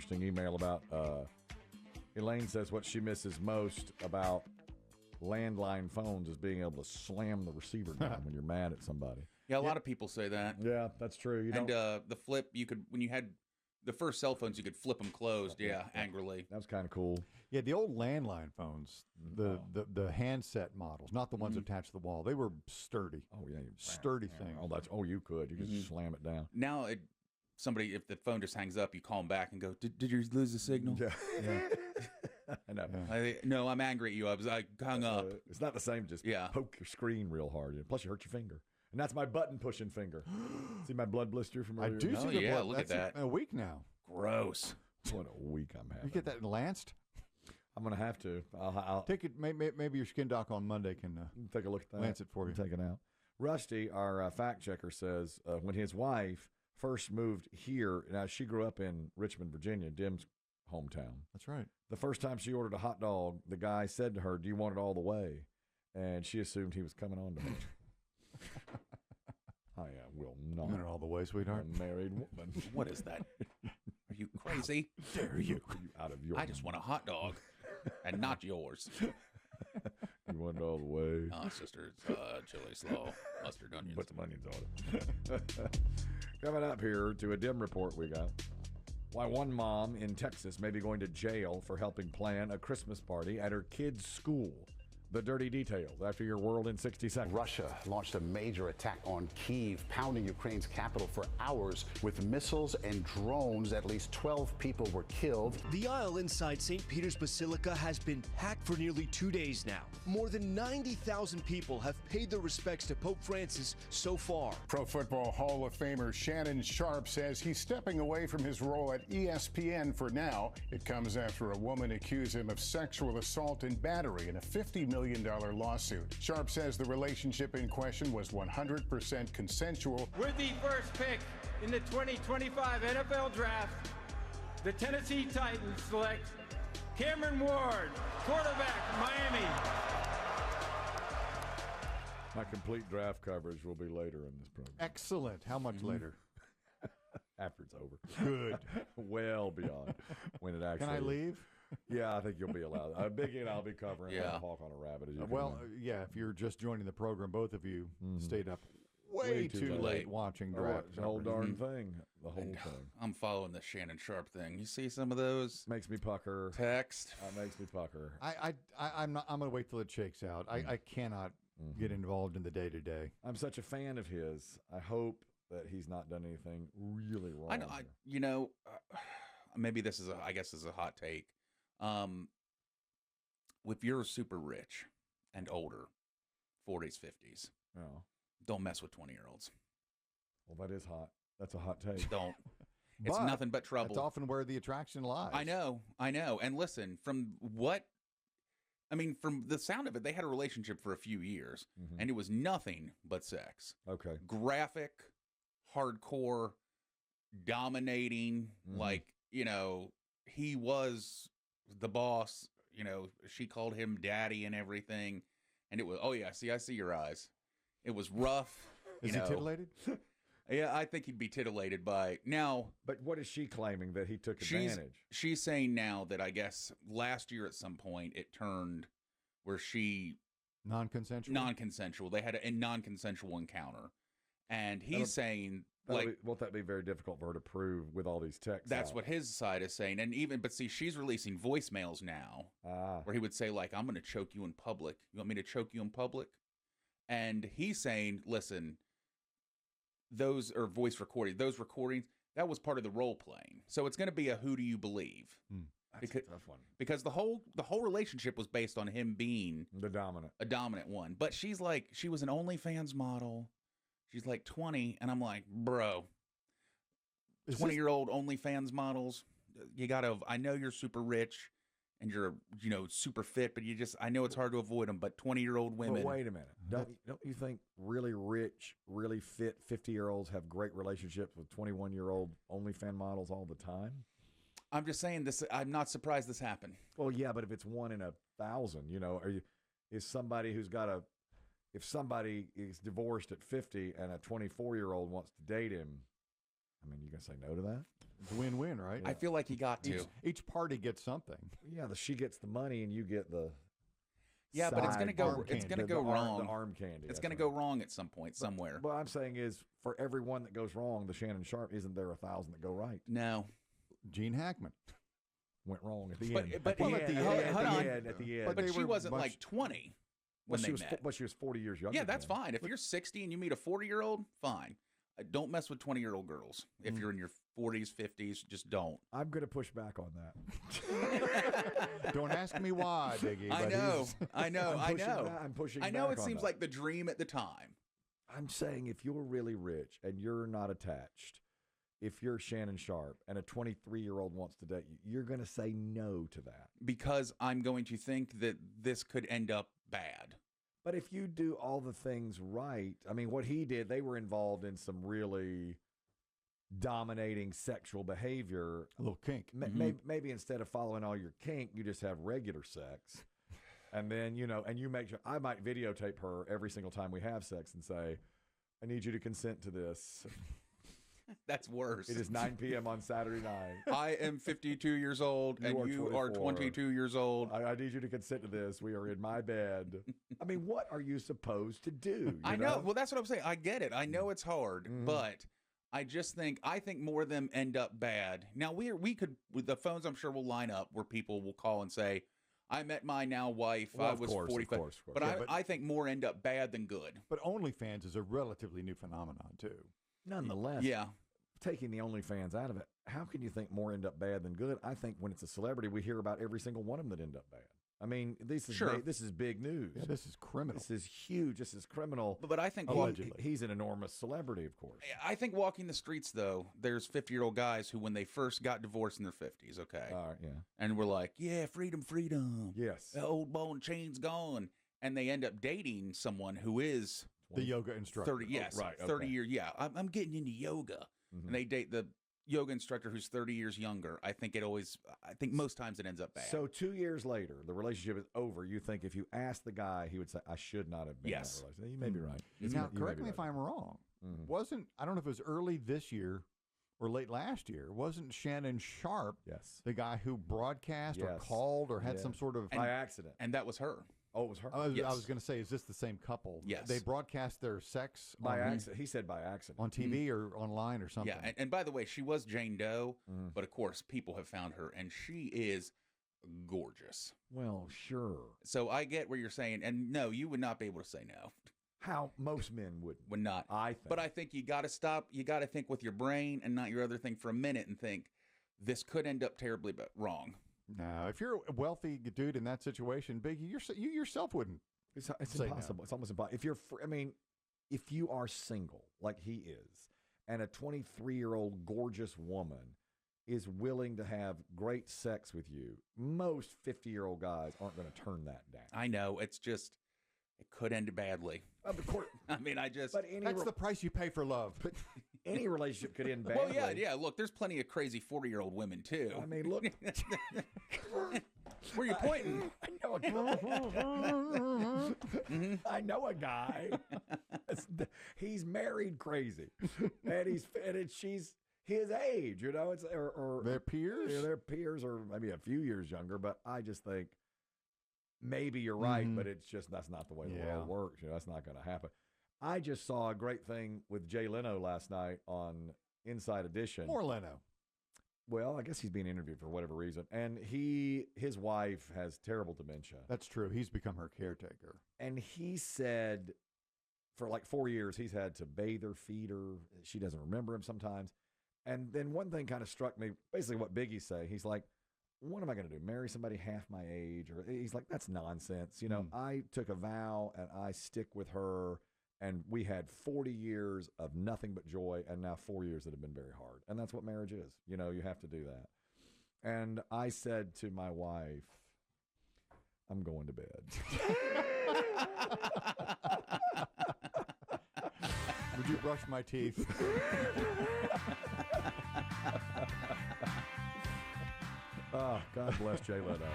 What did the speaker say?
interesting email about Elaine says what she misses most about landline phones is being able to slam the receiver down when you're mad at somebody. Yeah, a lot of people say that. Yeah, that's true. And the flip, you could, when you had the first cell phones, you could flip them closed, angrily. That was kind of cool. Yeah, the old landline phones, the handset models, not the ones attached to the wall, they were sturdy. Oh, yeah. Sturdy things. You could. You could just slam it down. Now, somebody, if the phone just hangs up, you call them back and go, did you lose the signal? Yeah. I know. No, I'm angry at you. I hung up. It's not the same. Just poke your screen real hard. Plus, you hurt your finger. And that's my button pushing finger. See my blood blister from earlier? I do see the blood. Look at that. A week now. Gross. What a week I'm having. You get that lanced? I'm going to have to. I'll take it. Maybe your skin doc on Monday can take a look at that. Lance it for you. Take it out. Rusty, our fact checker, says when his wife first moved here, now she grew up in Richmond, Virginia, Demm's hometown. That's right. The first time she ordered a hot dog, the guy said to her, "Do you want it all the way?" And she assumed he was coming on to her. I will not. You want it all the way, sweetheart? A married woman. What is that? Are you crazy? Dare you? Out of your. I just want a hot dog, and not yours. You want it all the way? Oh, sister, chili slaw, mustard, onions. Put some onions on it. Coming up here to a Demm report we got. Why one mom in Texas may be going to jail for helping plan a Christmas party at her kid's school. The dirty details after your world in 60 seconds. Russia launched a major attack on Kyiv, pounding Ukraine's capital for hours with missiles and drones. At least 12 people were killed. The aisle inside St. Peter's Basilica has been packed for nearly 2 days now. More than 90,000 people have paid their respects to Pope Francis so far. Pro Football Hall of Famer Shannon Sharpe says he's stepping away from his role at ESPN for now. It comes after a woman accused him of sexual assault and battery in a $50 million lawsuit. Sharpe says the relationship in question was 100% consensual. With the first pick in the 2025 NFL Draft, the Tennessee Titans select Cameron Ward, quarterback, Miami. My complete draft coverage will be later in this program. Excellent. How much later? After it's over. Good. Well beyond when it actually. Can I leave? Yeah, I think you'll be allowed. Biggie and I'll be covering Hawk on a Rabbit. As you yeah, if you're just joining the program, both of you stayed up way too late watching draft. The whole darn thing. The whole thing. I'm following the Shannon Sharpe thing. You see some of those? Makes me pucker. Text. Makes me pucker. I'm going to wait till it shakes out. I cannot get involved in the day-to-day. I'm such a fan of his. I hope that he's not done anything really wrong. I know, maybe this is a hot take. If you're super rich and older, 40s, 50s, don't mess with 20-year-olds. Well, that is hot. That's a hot take. Don't. It's nothing but trouble. That's often where the attraction lies. I know. And listen, from the sound of it, they had a relationship for a few years, and it was nothing but sex. Okay. Graphic, hardcore, dominating, he was the boss, she called him daddy and everything. And it was, I see your eyes. It was rough. Is he titillated? Yeah, I think he'd be titillated by now. But what is she claiming that he took advantage? She's saying now that I guess last year at some point it turned where she non-consensual. They had a non-consensual encounter. And he's saying won't that be very difficult for her to prove with all these texts? That's what his side is saying. And but see, she's releasing voicemails now where he would say, like, I'm going to choke you in public. You want me to choke you in public? And he's saying, listen, those are voice recordings. Those recordings, that was part of the role playing. So it's going to be a who do you believe? That's a tough one. Because the whole relationship was based on him being a dominant one. But she's like, she was an OnlyFans model. She's like 20, and I'm like, bro, 20-year-old OnlyFans models, you gotta. I know you're super rich, and you're super fit, but I know it's hard to avoid them. But 20-year-old women. But wait a minute, don't you think really rich, really fit 50-year-olds have great relationships with 21-year-old OnlyFans models all the time? I'm just saying this. I'm not surprised this happened. Well, yeah, but if it's 1 in 1,000, is somebody who's got if somebody is divorced at 50 and a 24-year-old wants to date him, I mean, you gonna say no to that? It's a win-win, right? I feel like he got to. Each party gets something. Yeah, she gets the money and you get the. Yeah, but it's gonna go. It's gonna go wrong. The arm candy. It's gonna go wrong at some point somewhere. What I'm saying is, for every one that goes wrong, the Shannon Sharp, isn't there 1,000 that go right? No. Gene Hackman went wrong at the end. But at the end. But she wasn't like 20 when they met. But she was 40 years younger. Yeah, that's fine. If you're 60 and you meet a 40-year-old, fine. Don't mess with 20-year-old girls. If you're in your 40s, 50s, just don't. I'm going to push back on that. Don't ask me why, Biggie. I know. I'm pushing back. I know it on seems that. like the dream at the time. I'm saying if you're really rich and you're not attached, if you're Shannon Sharp and a 23-year-old wants to date you, you're going to say no to that. Because I'm going to think that this could end up bad. But if you do all the things right, I mean, what he did, they were involved in some really dominating sexual behavior. A little kink. Maybe instead of following all your kink, you just have regular sex. And then, and you make sure, I might videotape her every single time we have sex and say, I need you to consent to this. That's worse. It is 9 p.m. on Saturday night. I am 52 years old, and you are 22 years old. I need you to consent to this. We are in my bed. I mean, what are you supposed to do? I know. Well, that's what I'm saying. I get it. I know it's hard, but I think more of them end up bad. Now, we could, with the phones, I'm sure will line up where people will call and say, I met my now wife. Well, I was 45. Of course. But I think more end up bad than good. But OnlyFans is a relatively new phenomenon, too. Nonetheless, yeah. Taking the OnlyFans out of it, how can you think more end up bad than good? I think when it's a celebrity, we hear about every single one of them that end up bad. I mean, this is big news. Yeah, this is criminal. This is huge. This is criminal. But I think allegedly he's an enormous celebrity, of course. I think walking the streets, though, there's 50-year-old guys who, when they first got divorced in their 50s, okay, all right, yeah, and we're like, yeah, freedom, yes, the old ball and chain's gone, and they end up dating someone who is the yoga instructor. 30, yes, right, 30 years, yeah. I'm getting into yoga, and they date the yoga instructor who's 30 years younger. I think most times it ends up bad. So 2 years later, the relationship is over. You think if you asked the guy, he would say, I should not have been in that relationship. You may be right. Now, correct me if I'm wrong. I don't know if it was early this year or late last year, wasn't Shannon Sharp the guy who broadcast or called or had some sort of... by accident. And that was her. Oh, it was her? I was going to say, is this the same couple? Yes. They broadcast their sex by accident. He said by accident. On TV or online or something. Yeah, and by the way, she was Jane Doe, but of course, people have found her, and she is gorgeous. Well, sure. So I get what you're saying, and no, you would not be able to say no. How most men wouldn't. Would not. I think. But I think you got to stop. You got to think with your brain and not your other thing for a minute and think, this could end up terribly wrong. No, if you're a wealthy dude in that situation, Biggie, you yourself wouldn't. It's impossible. No. It's almost impossible. If you are single like he is, and a 23-year-old gorgeous woman is willing to have great sex with you, most 50-year-old guys aren't going to turn that down. I know. It's just, it could end badly. Of course. I mean, that's the price you pay for love. But any relationship could end badly. Well, yeah. Look, there's plenty of crazy 40-year-old women, too. I mean, look. Where are you pointing? I know a guy. He's married crazy. And she's his age, It's or their peers? Yeah, their peers are maybe a few years younger, but I just think maybe you're right, but that's not the way the world works. That's not going to happen. I just saw a great thing with Jay Leno last night on Inside Edition. More Leno. Well, I guess he's being interviewed for whatever reason. And his wife has terrible dementia. That's true. He's become her caretaker. And he said for like 4 years, he's had to bathe her, feed her. She doesn't remember him sometimes. And then one thing kind of struck me, basically what Biggie say. He's like, what am I going to do? Marry somebody half my age? Or he's like, that's nonsense. I took a vow and I stick with her. And we had 40 years of nothing but joy, and now 4 years that have been very hard. And that's what marriage is. You have to do that. And I said to my wife, I'm going to bed. Would you brush my teeth? Oh, God bless Jay Leno.